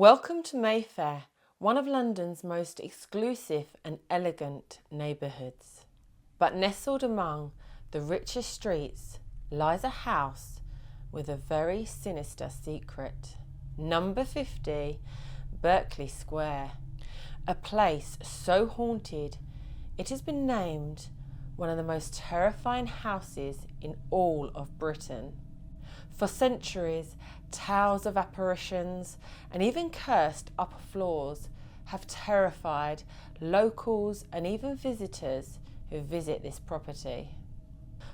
Welcome to Mayfair, one of London's most exclusive and elegant neighbourhoods. But nestled among the richest streets lies a house with a very sinister secret. Number 50, Berkeley Square, a place so haunted it has been named one of the most terrifying houses in all of Britain. For centuries, tales of apparitions and even cursed upper floors have terrified locals and even visitors who visit this property.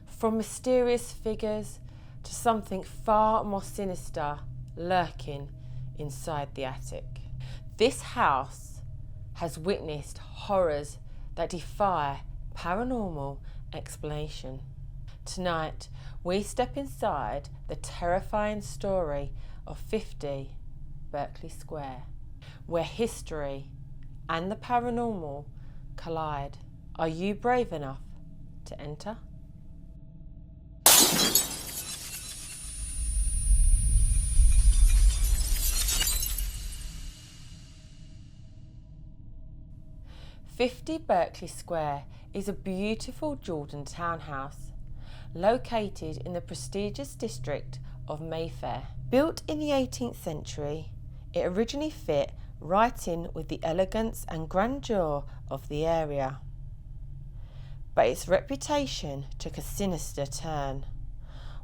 From mysterious figures to something far more sinister lurking inside the attic. This house has witnessed horrors that defy paranormal explanation. Tonight, we step inside the terrifying story of 50 Berkeley Square, where history and the paranormal collide. Are you brave enough to enter? "50 Berkeley Square is a beautiful Georgian townhouse located in the prestigious district of Mayfair. Built in the 18th century, it originally fit right in with the elegance and grandeur of the area. But its reputation took a sinister turn,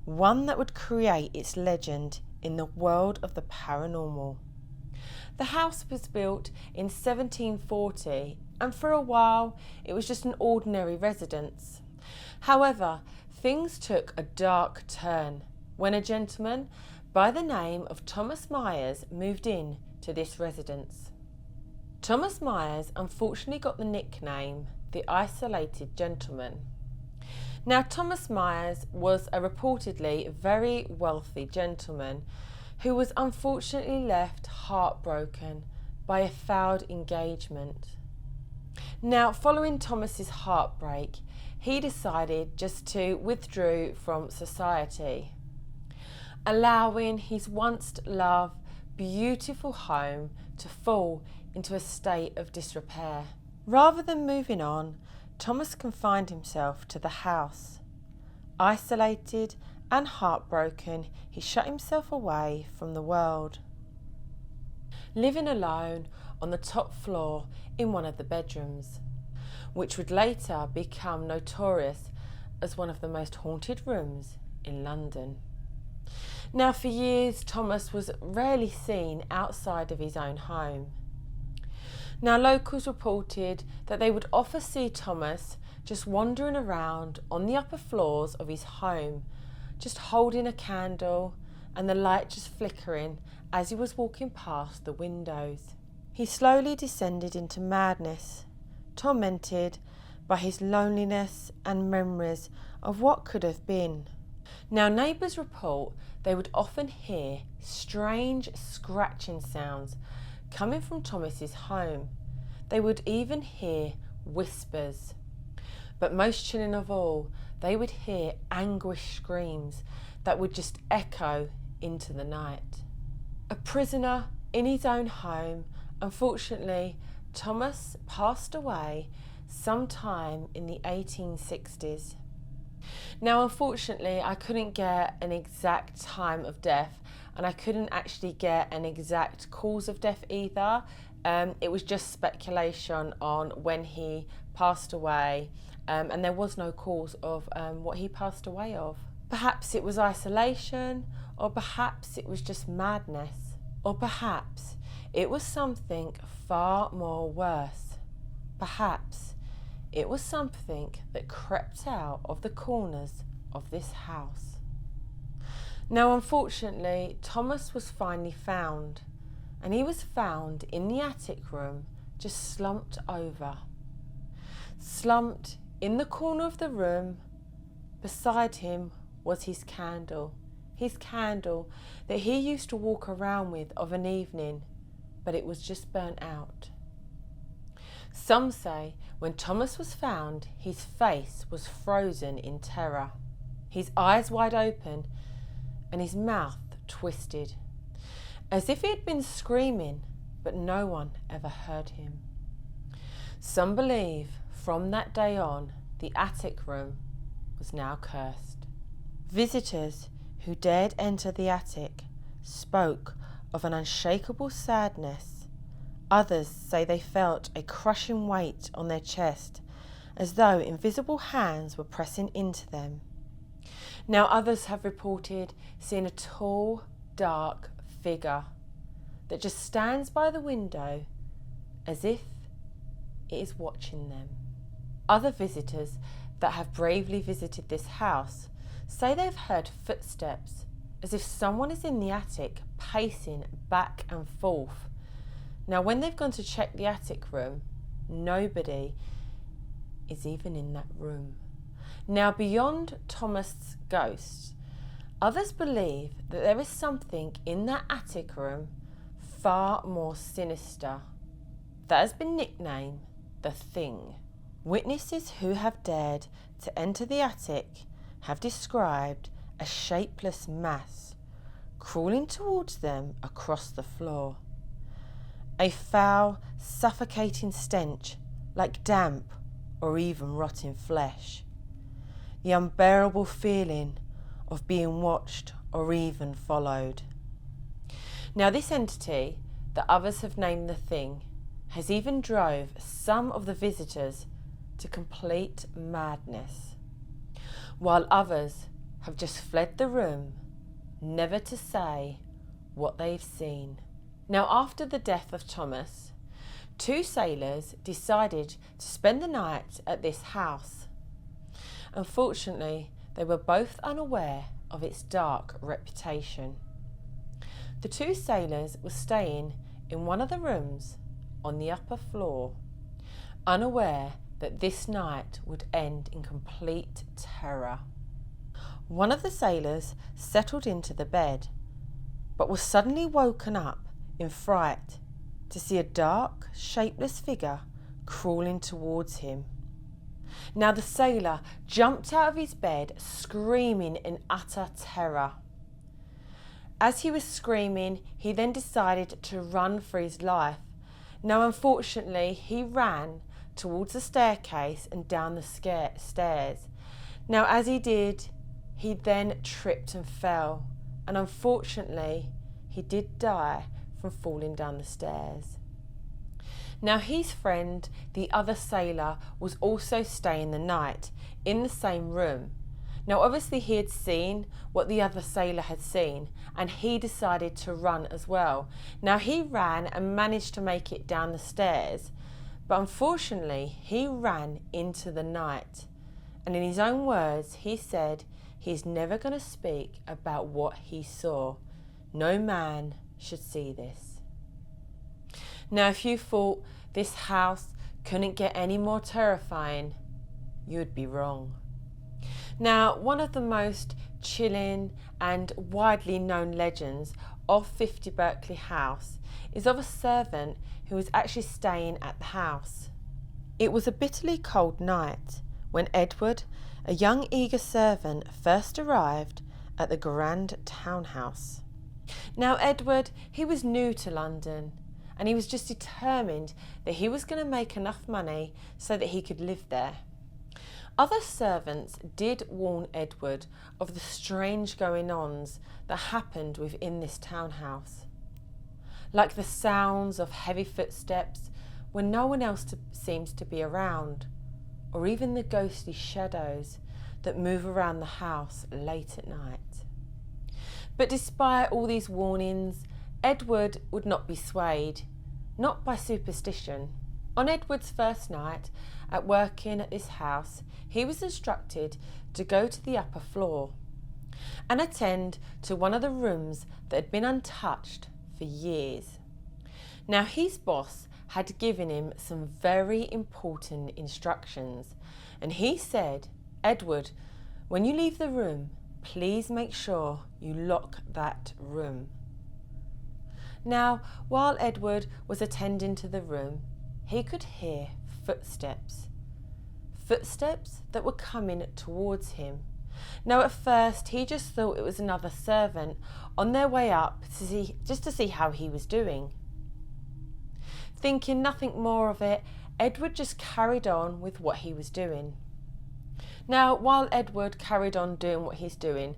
one that would create its legend in the world of the paranormal. The house was built in 1740, and for a while it was just an ordinary residence. However, things took a dark turn when a gentleman by the name of Thomas Meyers moved in to this residence. Thomas Meyers unfortunately got the nickname the Isolated Gentleman. Now, Thomas Meyers was a reportedly very wealthy gentleman who was unfortunately left heartbroken by a failed engagement. Now, following Thomas's heartbreak, he decided just to withdraw from society, allowing his once loved, beautiful home to fall into a state of disrepair. Rather than moving on, Thomas confined himself to the house. Isolated and heartbroken, he shut himself away from the world, living alone on the top floor in one of the bedrooms, which would later become notorious as one of the most haunted rooms in London. Now, for years, Thomas was rarely seen outside of his own home. Now, locals reported that they would often see Thomas just wandering around on the upper floors of his home, just holding a candle and the light just flickering as he was walking past the windows. He slowly descended into madness, tormented by his loneliness and memories of what could have been. Now, neighbours report they would often hear strange scratching sounds coming from Thomas's home. They would even hear whispers. But most chilling of all, they would hear anguished screams that would just echo into the night. A prisoner in his own home, unfortunately, Thomas passed away sometime in the 1860s. Now, unfortunately, I couldn't get an exact time of death, and I couldn't actually get an exact cause of death either. It was just speculation on when he passed away, and there was no cause of what he passed away of. Perhaps it was isolation, or perhaps it was just madness, or perhaps it was something far more worse. Perhaps it was something that crept out of the corners of this house. Now, unfortunately, Thomas was finally found, and he was found in the attic room, just slumped over. Slumped in the corner of the room. Beside him was his candle that he used to walk around with of an evening, but it was just burnt out. Some say when Thomas was found, his face was frozen in terror, his eyes wide open and his mouth twisted, as if he had been screaming but no one ever heard him. Some believe from that day on, the attic room was now cursed. Visitors who dared enter the attic spoke of an unshakable sadness. Others say they felt a crushing weight on their chest, as though invisible hands were pressing into them. Now others have reported seeing a tall, dark figure that just stands by the window as if it is watching them. Other visitors that have bravely visited this house say they've heard footsteps as if someone is in the attic pacing back and forth. Now when they've gone to check the attic room, nobody is even in that room. Now beyond Thomas' ghost, others believe that there is something in that attic room far more sinister that has been nicknamed the Thing. Witnesses who have dared to enter the attic have described a shapeless mass crawling towards them across the floor. A foul, suffocating stench like damp or even rotting flesh. The unbearable feeling of being watched or even followed. Now this entity that others have named the Thing has even drove some of the visitors to complete madness, while others have just fled the room, never to say what they've seen. Now after the death of Thomas, 2 sailors decided to spend the night at this house. Unfortunately, they were both unaware of its dark reputation. The 2 sailors were staying in one of the rooms on the upper floor, unaware that this night would end in complete terror. One of the sailors settled into the bed, but was suddenly woken up in fright to see a dark, shapeless figure crawling towards him. Now the sailor jumped out of his bed, screaming in utter terror. As he was screaming, he then decided to run for his life. Now unfortunately, he ran towards the staircase and down the stairs. Now as he did, he then tripped and fell, and unfortunately, he did die from falling down the stairs. Now his friend, the other sailor, was also staying the night in the same room. Now obviously he had seen what the other sailor had seen, and he decided to run as well. Now he ran and managed to make it down the stairs, but unfortunately he ran into the night. And in his own words, he said he's never going to speak about what he saw. No man should see this. Now if you thought this house couldn't get any more terrifying, you'd be wrong. Now, one of the most chilling and widely known legends of 50 Berkeley House is of a servant who was actually staying at the house. It was a bitterly cold night when Edward, a young eager servant, first arrived at the grand townhouse. Now Edward, he was new to London, and he was just determined that he was going to make enough money so that he could live there. Other servants did warn Edward of the strange going-ons that happened within this townhouse, like the sounds of heavy footsteps when no one else seems to be around, or even the ghostly shadows that move around the house late at night. But despite all these warnings, Edward would not be swayed, not by superstition. On Edward's first night at working at this house, he was instructed to go to the upper floor and attend to one of the rooms that had been untouched for years. Now his boss had given him some very important instructions, and he said, "Edward, when you leave the room, please make sure you lock that room." Now, while Edward was attending to the room, he could hear footsteps that were coming towards him. Now at first he just thought it was another servant on their way up to see how he was doing. Thinking nothing more of it, Edward just carried on with what he was doing. Now, while Edward carried on doing what he's doing,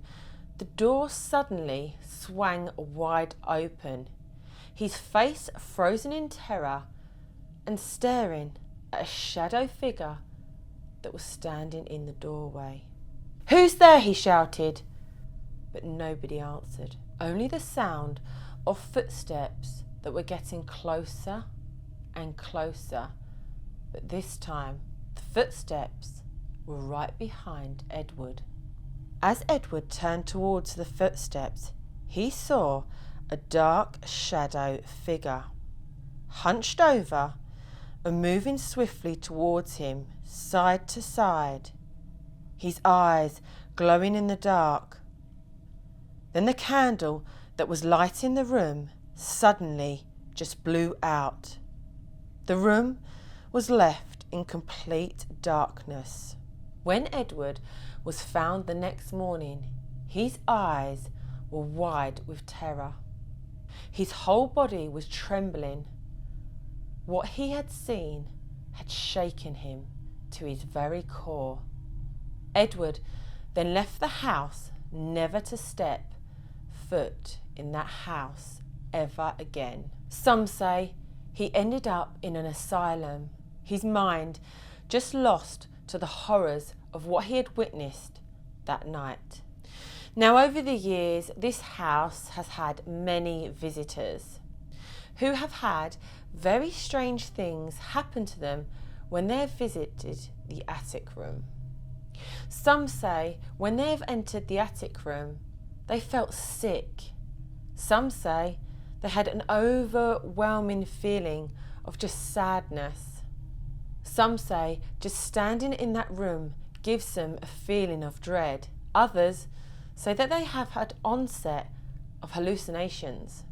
the door suddenly swung wide open, his face frozen in terror and staring at a shadow figure that was standing in the doorway. "Who's there?" he shouted, but nobody answered. Only the sound of footsteps that were getting closer and closer, but this time the footsteps were right behind Edward. As Edward turned towards the footsteps, he saw a dark shadow figure, hunched over and moving swiftly towards him, side to side, his eyes glowing in the dark. Then the candle that was lighting the room suddenly just blew out. The room was left in complete darkness. When Edward was found the next morning, his eyes were wide with terror. His whole body was trembling. What he had seen had shaken him to his very core. Edward then left the house, never to step foot in that house ever again. Some say he ended up in an asylum, his mind just lost to the horrors of what he had witnessed that night. Now, over the years, this house has had many visitors who have had very strange things happen to them when they have visited the attic room. Some say when they have entered the attic room, they felt sick. Some say they had an overwhelming feeling of just sadness. Some say just standing in that room gives them a feeling of dread. Others say that they have had onset of hallucinations.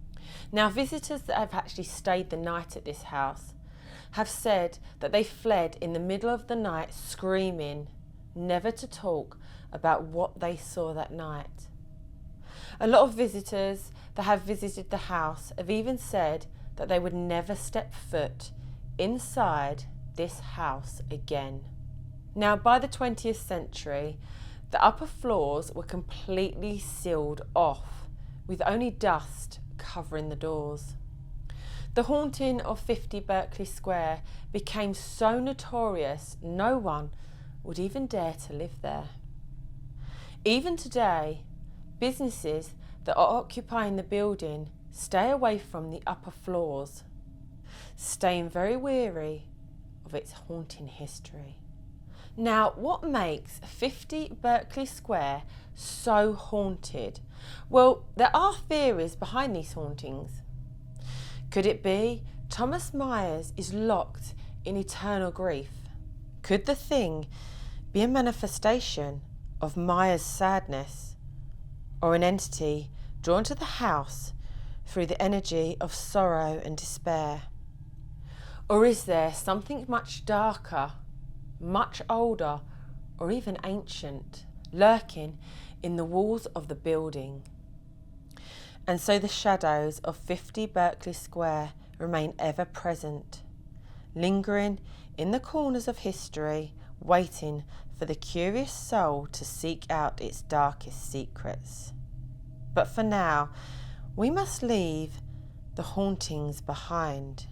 Now, visitors that have actually stayed the night at this house have said that they fled in the middle of the night screaming, never to talk about what they saw that night. A lot of visitors that have visited the house have even said that they would never step foot inside this house again. Now, by the 20th century, the upper floors were completely sealed off, with only dust covering the doors. The haunting of 50 Berkeley Square became so notorious no one would even dare to live there. Even today, businesses that are occupying the building stay away from the upper floors, staying very wary of its haunting history. Now, what makes 50 Berkeley Square so haunted? Well, there are theories behind these hauntings. Could it be Thomas Meyers is locked in eternal grief? Could the thing be a manifestation of Meyers' sadness, or an entity drawn to the house through the energy of sorrow and despair? Or is there something much darker, much older, or even ancient, lurking in the walls of the building? And so the shadows of 50 Berkeley Square remain ever present, lingering in the corners of history, waiting for the curious soul to seek out its darkest secrets. But for now, we must leave the hauntings behind.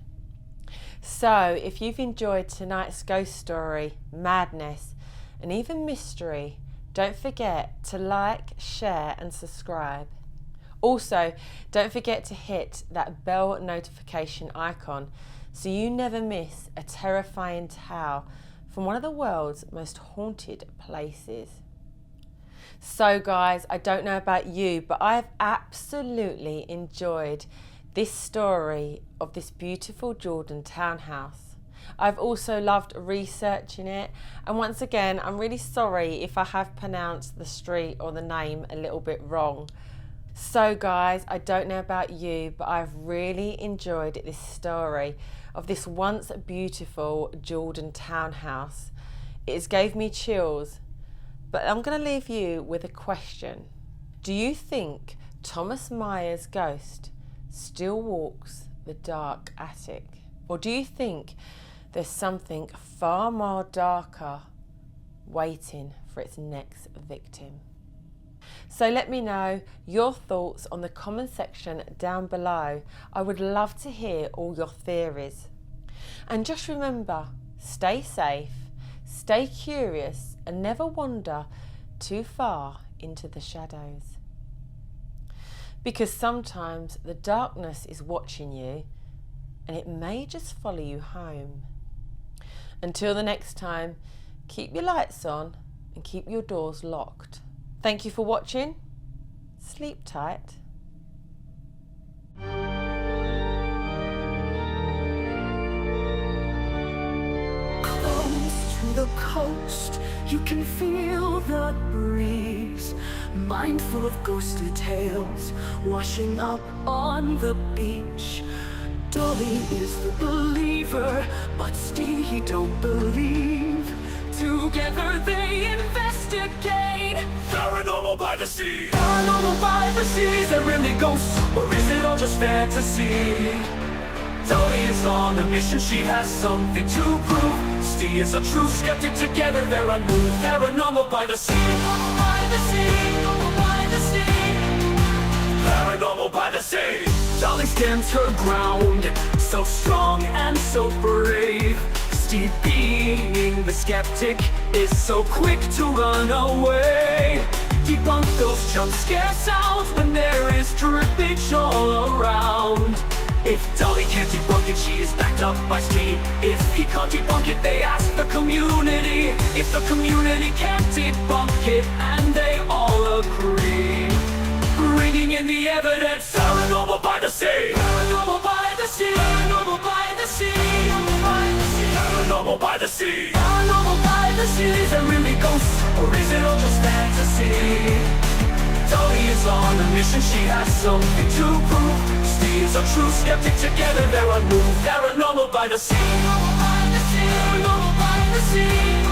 So, if you've enjoyed tonight's ghost story, madness, and even mystery, don't forget to like, share, and subscribe. Also, don't forget to hit that bell notification icon so you never miss a terrifying tale from one of the world's most haunted places. So guys, I don't know about you, but I have absolutely enjoyed this story of this beautiful Jordan townhouse. I've also loved researching it, and once again, I'm really sorry if I have pronounced the street or the name a little bit wrong. So guys, I don't know about you, but I've really enjoyed this story of this once beautiful Jordan townhouse. It has gave me chills, but I'm going to leave you with a question. Do you think Thomas Meyers' ghost still walks the dark attic? Or do you think there's something far more darker waiting for its next victim? So let me know your thoughts on the comment section down below. I would love to hear all your theories. And just remember, stay safe, stay curious, and never wander too far into the shadows. Because sometimes the darkness is watching you, and it may just follow you home. Until the next time, keep your lights on and keep your doors locked. Thank you for watching. Sleep tight. Close to the coast, you can feel the breeze. Mindful of ghostly tales washing up on the beach. Dolly is the believer, but Steve don't believe. Together they investigate. Paranormal by the sea. Paranormal by the sea. Is there really ghosts, or is it all just fantasy? Dolly is on a mission, she has something to prove. Steve is a true skeptic, together they're unmoved. Paranormal by the sea. Paranormal by the sea. Paranormal by the sea. Paranormal by the sea. Dolly stands her ground, so strong and so brave. Steve, being the skeptic, is so quick to run away. Debunk those jump scare sounds when there is drippage all around. If Dolly can't debunk it, she is backed up by Steve. If he can't debunk it, they ask the community. If the community can't debunk it, and they all agree, bringing in the evidence. Paranormal by the sea. Paranormal by the sea. Paranormal by the sea. Paranormal by the sea. Paranormal by the sea. Paranormal by the sea. Is there really ghosts, or is it all just fantasy? Dolly is on a mission, she has something to prove. Steve's a true skeptic, together they're unmoved. Paranormal by the sea. Paranormal by the sea. Paranormal by the sea.